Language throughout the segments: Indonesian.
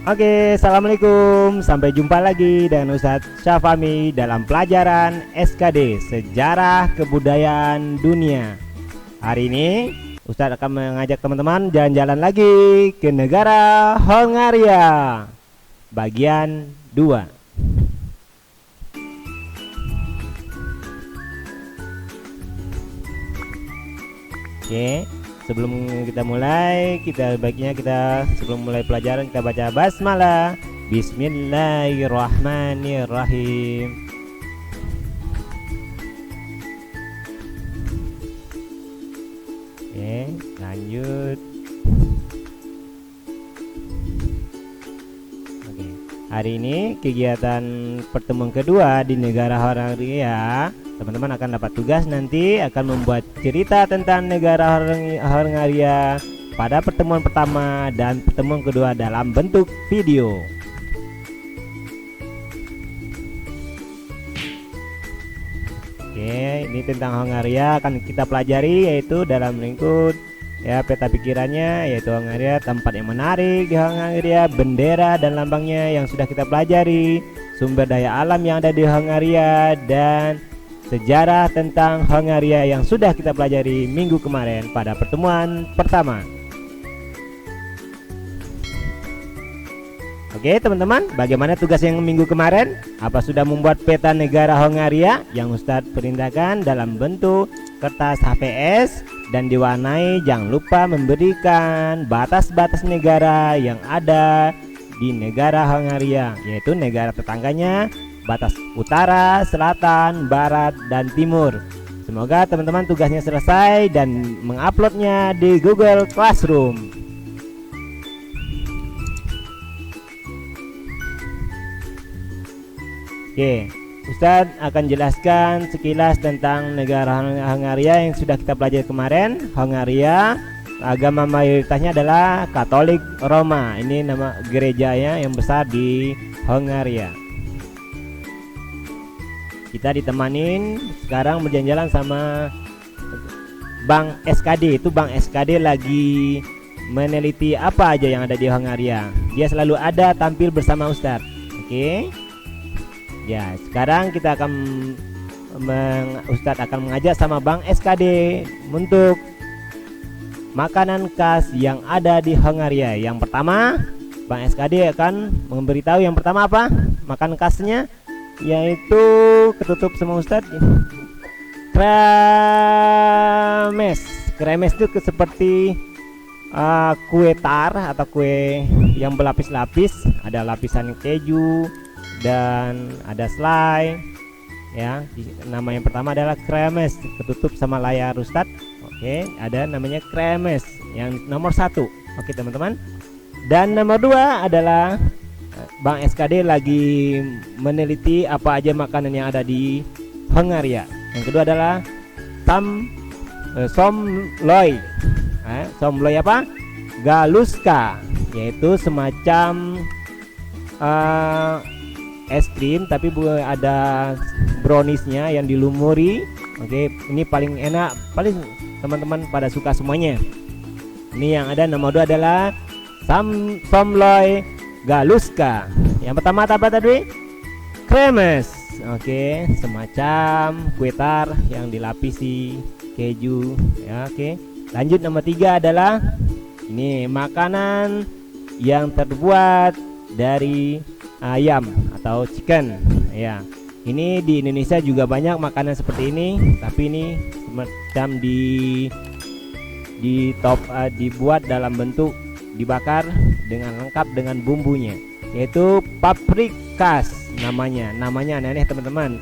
Oke, assalamualaikum. Sampai jumpa lagi dengan Ustadz Syafami dalam pelajaran SKD Sejarah Kebudayaan Dunia. Hari ini Ustadz akan mengajak teman-teman jalan-jalan lagi ke negara Hongaria, bagian 2. Oke, sebelum kita mulai, sebelum mulai pelajaran kita baca basmalah. Bismillahirrahmanirrahim. Oke, lanjut. Oke, hari ini kegiatan pertemuan kedua di negara Hongaria. Teman-teman akan dapat tugas nanti akan membuat cerita tentang negara Hongaria pada pertemuan pertama dan pertemuan kedua dalam bentuk video. Oke, ini tentang Hongaria akan kita pelajari, yaitu dalam lingkup peta pikirannya, yaitu Hongaria, tempat yang menarik di Hongaria, bendera dan lambangnya yang sudah kita pelajari, sumber daya alam yang ada di Hongaria, dan sejarah tentang Hongaria yang sudah kita pelajari minggu kemarin pada pertemuan pertama. Oke teman-teman, bagaimana tugas yang minggu kemarin? Apa sudah membuat peta negara Hongaria yang Ustadz perintahkan dalam bentuk kertas HVS dan diwarnai? Jangan lupa memberikan batas-batas negara yang ada di negara Hongaria, yaitu negara tetangganya, batas utara, selatan, barat, dan timur. Semoga teman-teman tugasnya selesai dan menguploadnya di Google Classroom. Oke, Ustadz akan jelaskan sekilas tentang negara Hongaria yang sudah kita pelajari kemarin. Hongaria, agama mayoritasnya adalah Katolik Roma. Ini nama gerejanya yang besar di Hongaria. Kita ditemanin sekarang berjalan-jalan sama Bang SKD. Itu Bang SKD lagi meneliti apa aja yang ada di Hongaria. Dia selalu ada tampil bersama Ustadz. Oke. Ya, sekarang kita akan Ustadz akan mengajak sama Bang SKD untuk makanan khas yang ada di Hongaria. Yang pertama, Bang SKD akan memberitahu yang pertama apa? Makanan khasnya, yaitu ketutup sama Ustadz, kremes itu seperti kue tar atau kue yang berlapis-lapis, ada lapisan keju dan ada selai ya. Nama yang pertama adalah kremes, ketutup sama layar Ustadz. Oke, ada namanya kremes yang nomor 1. Oke teman-teman, dan nomor 2 adalah Bang SKD lagi meneliti apa aja makanan yang ada di Hongaria. Yang kedua adalah somloy. Somloy apa? Galuska, yaitu semacam es krim tapi ada browniesnya yang dilumuri. Oke, ini paling enak, paling teman-teman pada suka semuanya. Ini yang ada nomor 2 adalah somloy Galuska. Yang pertama apa tadi? Kremes. Oke, semacam kue tar yang dilapisi keju ya. Oke, lanjut nomor 3 adalah ini makanan yang terbuat dari ayam atau chicken ya. Ini di Indonesia juga banyak makanan seperti ini, tapi ini semacam dibuat dalam bentuk dibakar dengan lengkap dengan bumbunya, yaitu paprikas namanya aneh-aneh teman-teman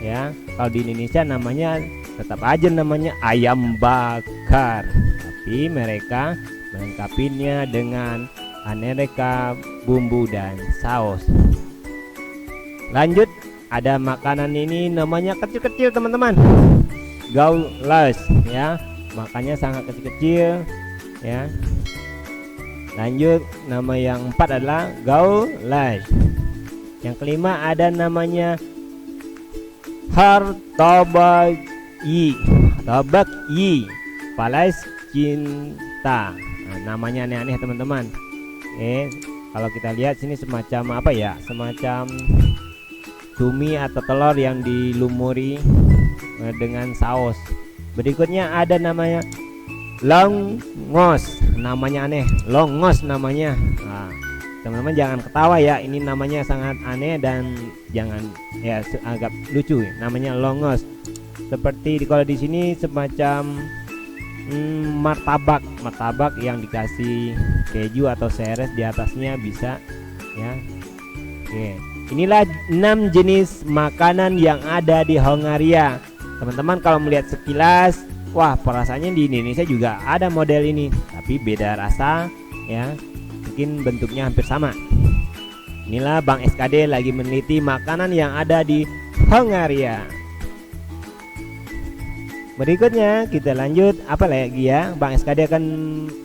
ya. Kalau di Indonesia namanya tetap aja namanya ayam bakar, tapi mereka melengkapinya dengan aneka bumbu dan saus. Lanjut, ada makanan ini namanya kecil-kecil teman-teman, gaulas ya, makanya sangat kecil-kecil ya. Lanjut, nama yang 4 adalah gaulas. Yang kelima ada namanya hartobagi, Palais cinta. Nah, namanya aneh-aneh teman-teman. Kalau kita lihat sini semacam apa ya, semacam cumi atau telur yang dilumuri dengan saus. Berikutnya ada namanya longos, namanya aneh, longos namanya. Nah, teman-teman jangan ketawa ya, ini namanya sangat aneh dan jangan ya, agak lucu, namanya longos. Seperti kalau di sini semacam martabak yang dikasih keju atau seres di atasnya bisa ya. Oke, inilah 6 jenis makanan yang ada di Hongaria. Teman-teman kalau melihat sekilas, wah perasaannya di Indonesia juga ada model ini, tapi beda rasa ya, mungkin bentuknya hampir sama. Inilah Bang SKD lagi meneliti makanan yang ada di Hongaria. Berikutnya kita lanjut, apa lagi ya, Bang SKD akan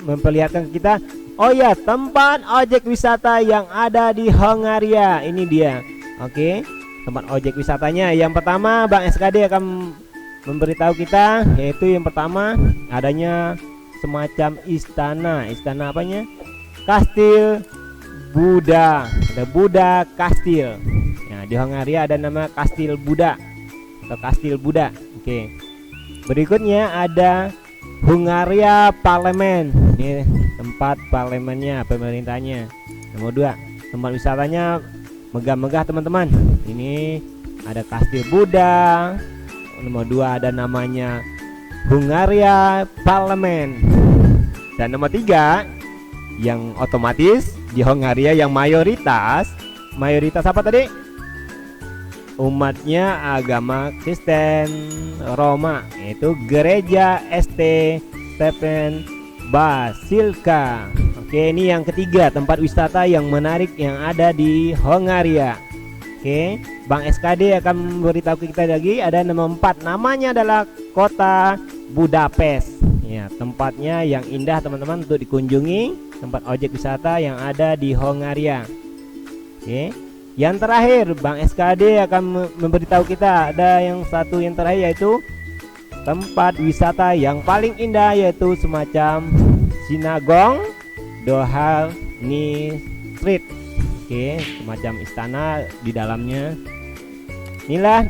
memperlihatkan kita. Oh ya, tempat ojek wisata yang ada di Hongaria. Ini dia. Oke, tempat ojek wisatanya. Yang pertama Bang SKD akan memberitahu kita, yaitu yang pertama adanya semacam istana apanya? Kastil Buddha. Ada Buddha Kastil. Nah, di Hongaria ada nama Kastil Buddha atau Kastil Buddha. Oke. Berikutnya ada Hungaria Parlemen. Ini tempat parlemennya, pemerintahnya. Nomor 2, tempat wisatanya megah-megah teman-teman. Ini ada Kastil Buddha. Nomor 2 ada namanya Hungaria Parlemen. Dan nomor 3 yang otomatis di Hongaria yang mayoritas apa tadi? Umatnya agama Kristen Roma, yaitu Gereja St. Stephen Basilika. Oke, ini yang ketiga tempat wisata yang menarik yang ada di Hongaria. Oke, Bang SKD akan memberitahu kita lagi ada nomor 4, namanya adalah kota Budapest. Ya, tempatnya yang indah teman-teman untuk dikunjungi, tempat ojek wisata yang ada di Hongaria. Oke, yang terakhir Bang SKD akan memberitahu kita ada yang satu yang terakhir, yaitu tempat wisata yang paling indah, yaitu semacam Sinagong Dohany Street. Oke, semacam istana di dalamnya. Inilah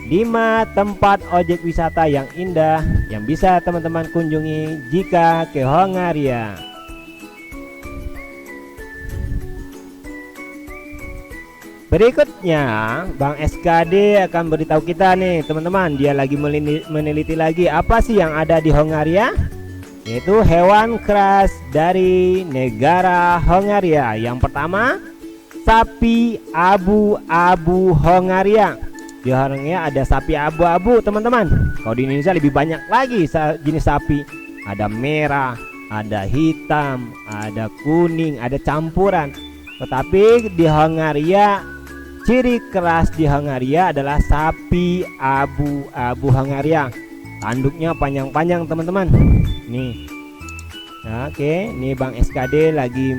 5 tempat ojek wisata yang indah yang bisa teman-teman kunjungi jika ke Hongaria. Berikutnya Bang SKD akan beritahu kita nih teman-teman, dia lagi meneliti lagi apa sih yang ada di Hongaria, yaitu hewan khas dari negara Hongaria. Yang pertama, sapi abu-abu Hongaria. Di Hongaria ada sapi abu-abu teman-teman. Kalau di Indonesia lebih banyak lagi jenis sapi. Ada merah, ada hitam, ada kuning, ada campuran. Tetapi di Hongaria, ciri khas di Hongaria adalah sapi abu-abu Hongaria. Tanduknya panjang-panjang teman-teman. Nih. Oke, ini Bang SKD lagi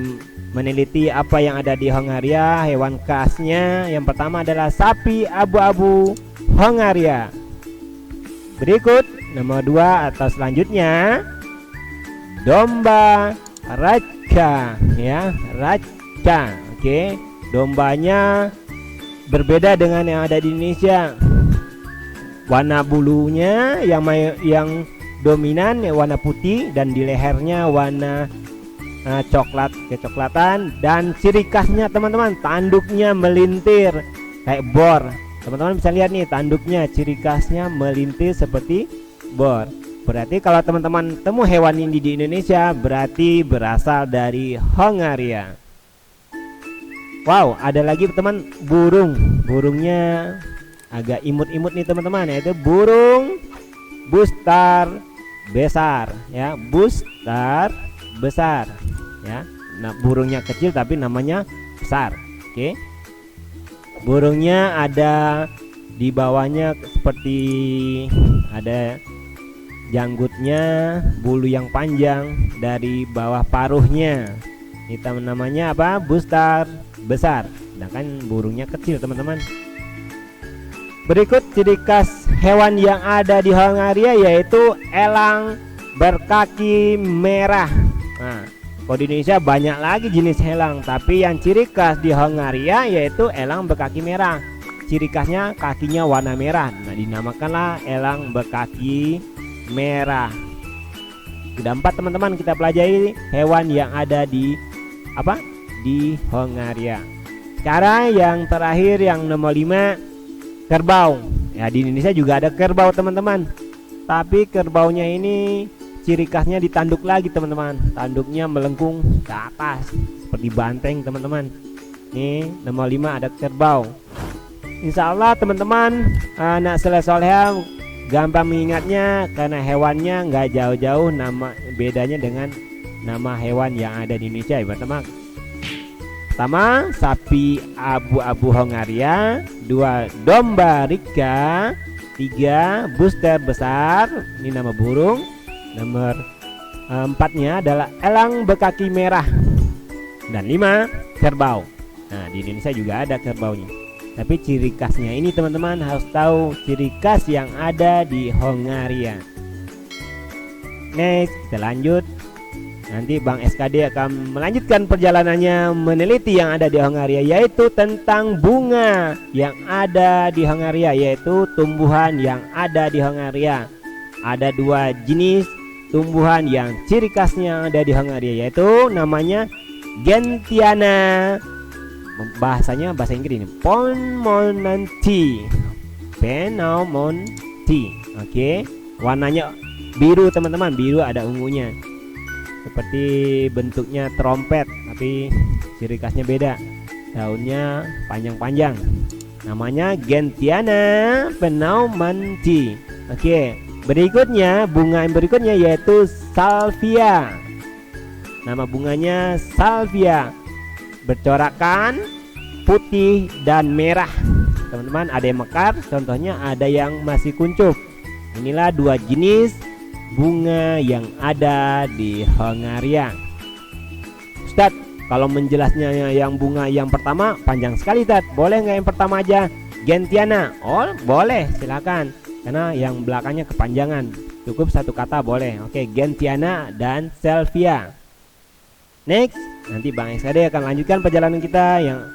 meneliti apa yang ada di Hongaria, hewan khasnya. Yang pertama adalah sapi abu-abu Hongaria. Berikut nomor 2 atau selanjutnya domba raja ya, raja. Oke, dombanya berbeda dengan yang ada di Indonesia. Warna bulunya yang dominan warna putih dan di lehernya warna coklat kecoklatan, dan ciri khasnya teman-teman tanduknya melintir kayak bor. Teman-teman bisa lihat nih tanduknya, ciri khasnya melintir seperti bor. Berarti kalau teman-teman temu hewan ini di Indonesia berarti berasal dari Hongaria. Wow, ada lagi teman burungnya agak imut-imut nih teman-teman, yaitu burung bustar besar ya, bustar besar ya. Nah, burungnya kecil tapi namanya besar. Oke. Burungnya ada di bawahnya seperti ada janggutnya, bulu yang panjang dari bawah paruhnya. Kita namanya apa? Bustar besar. Sedangkan burungnya kecil teman-teman. Berikut ciri khas hewan yang ada di Hongaria, yaitu elang berkaki merah. Nah, Kalau di Indonesia banyak lagi jenis elang, tapi yang ciri khas di Hongaria yaitu elang berkaki merah. Ciri khasnya kakinya warna merah. Nah, dinamakanlah elang berkaki merah. Sudah 4 teman-teman kita pelajari hewan yang ada di di Hongaria. Sekarang yang terakhir yang nomor 5, kerbau. Ya, di Indonesia juga ada kerbau teman-teman. Tapi kerbaunya ini ciri khasnya ditanduk lagi teman-teman. Tanduknya melengkung ke atas seperti banteng teman-teman. Nih nomor 5 ada kerbau. Insya Allah teman-teman, anak soleh-soleha gampang mengingatnya karena hewannya nggak jauh-jauh nama bedanya dengan nama hewan yang ada di Indonesia ya teman. Pertama, sapi abu-abu Hongaria. 2, domba Rika. 3, booster besar, ini nama burung. Nomor 4-nya adalah elang berkaki merah. Dan 5, kerbau. Nah, di Indonesia juga ada kerbaunya. Tapi ciri khasnya ini teman-teman harus tahu ciri khas yang ada di Hongaria. Next, kita lanjut. Nanti Bang SKD akan melanjutkan perjalanannya meneliti yang ada di Hongaria, yaitu tentang bunga yang ada di Hongaria, yaitu tumbuhan yang ada di Hongaria. Ada 2 jenis tumbuhan yang ciri khasnya ada di Hongaria, yaitu namanya gentiana. Bahasanya bahasa Inggris ini Pneummonti. Oke. Warnanya biru teman-teman, biru ada ungunya. Seperti bentuknya trompet, tapi ciri khasnya beda. Daunnya panjang-panjang. Namanya Gentiana Pneummonti. Oke, berikutnya bunga yang berikutnya yaitu salvia. Nama bunganya salvia, bercorakkan putih dan merah. Teman-teman, ada yang mekar, contohnya ada yang masih kuncup. Inilah 2 jenis bunga yang ada di Hongaria. Ustadz, kalau menjelasnya yang bunga yang pertama panjang sekali Tad. Boleh nggak yang pertama aja Gentiana? Oh boleh, silakan. Karena yang belakangnya kepanjangan. Cukup 1 kata boleh. Oke, Gentiana dan salvia. Next, nanti Bang SKD akan lanjutkan perjalanan kita yang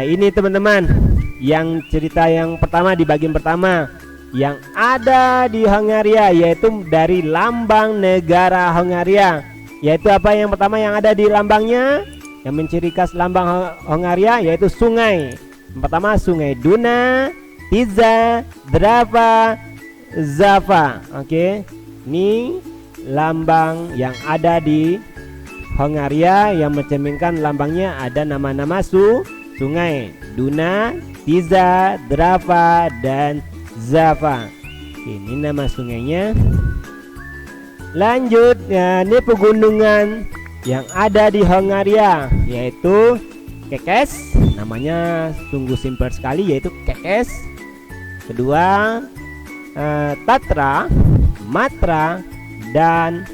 ini teman-teman, yang cerita yang pertama di bagian pertama yang ada di Hongaria, yaitu dari lambang negara Hongaria. Yaitu apa yang pertama yang ada di lambangnya, yang menciri khas lambang Hongaria, yaitu sungai. Yang pertama sungai Duna, Tisza, Drava, Zava. Oke, ini lambang yang ada di Hongaria yang mencerminkan lambangnya ada nama-nama sungai Duna, Tisza, Drava, dan Zava. Ini nama sungainya. Lanjut ya, ini pegunungan yang ada di Hongaria, yaitu Kekes. Namanya sungguh simpel sekali, yaitu Kekes. Kedua, Tatra, Matra, dan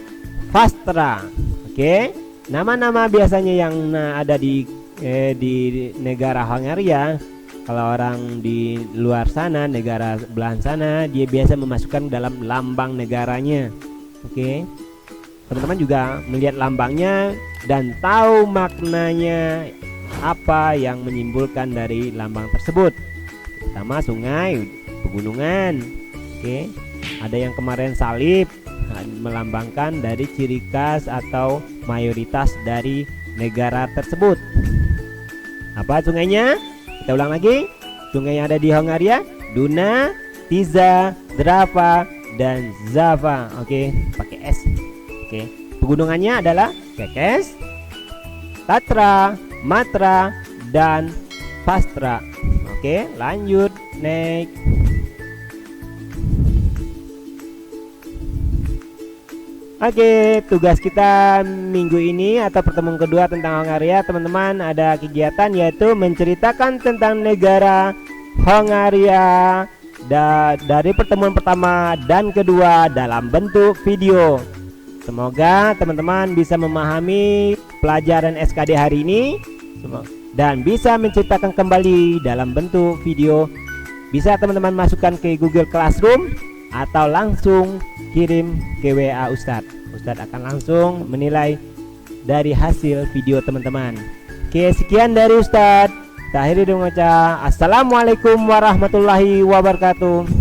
Vastra. Oke, nama-nama biasanya yang ada di negara Hongaria. Kalau orang di luar sana, negara belahan sana, dia biasa memasukkan dalam lambang negaranya. Oke, teman-teman juga melihat lambangnya dan tahu maknanya apa yang menyimbolkan dari lambang tersebut. Pertama sungai, pegunungan. Oke, ada yang kemarin salib, melambangkan dari ciri khas atau mayoritas dari negara tersebut. Apa sungainya? Kita ulang lagi. Sungai yang ada di Hongaria, Duna, Tisza, Drava, dan Zava. Oke, pakai S. Oke, pegunungannya adalah Kekes, Tatra, Matra, dan Vastra. Oke, lanjut. Next. Oke, tugas kita minggu ini atau pertemuan kedua tentang Hongaria, teman-teman, ada kegiatan yaitu menceritakan tentang negara Hongaria dari pertemuan pertama dan kedua dalam bentuk video. Semoga teman-teman bisa memahami pelajaran SKD hari ini dan bisa menceritakan kembali dalam bentuk video. Bisa teman-teman masukkan ke Google Classroom atau langsung kirim ke WA Ustadz. Ustadz akan langsung menilai dari hasil video teman-teman. Oke, sekian dari Ustadz. Kita akhiri dengan ucap assalamualaikum warahmatullahi wabarakatuh.